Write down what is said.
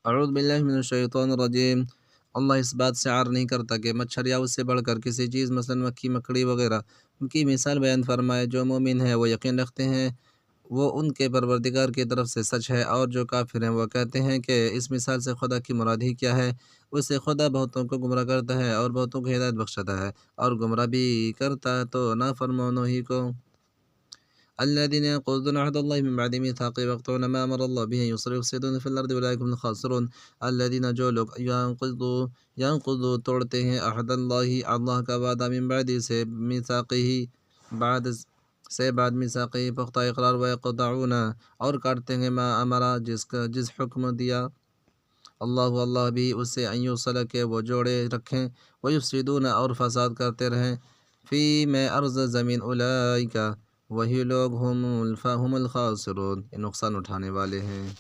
अऊज़ु बिल्लाहि मिनश्शैतानिर्रजीम। अल्लाह इस बात से आर नहीं करता कि मच्छर या उससे बढ़कर किसी चीज़ मसलन मक्खी मकड़ी वगैरह उनकी मिसाल बयान फरमाए। जो मोमिन है वो यकीन रखते हैं वो उनके परवरदिगार की तरफ से सच है, और जो काफिर हैं वो कहते हैं कि इस मिसाल से खुदा की मुराद ही क्या है। उससे खुदा बहुतों को गुमराह करता है और बहुतों को हिदायत बख्शता है, और गुमराह भी करता है तो नाफरमानों ही को। الذين ينقضون عهد الله من بعد ميثاقه ويقطعون ما أمر الله به أن يوصل ويفسدون في الأرض أولئك هم الخاسرون। الذين जो लोग यंकुदू तोड़ते हैं अहद अल्लाह अल्लाह का वादा मिन बाद से मीसाक़िही बाद मीसाक़िही पुख्ता इकरार व यक़तऊन और काटते हैं मा अमरा जिस हुक्म दिया अल्लाह अल्लाह भी उससे अन युसल के वो जोड़े रखें, व युफ़सिदून और फसाद करते रहें फ़ी में अर्ज़ ज़मीन उलाइका वही लोग हुमुल खासिरून, नुकसान उठाने वाले हैं।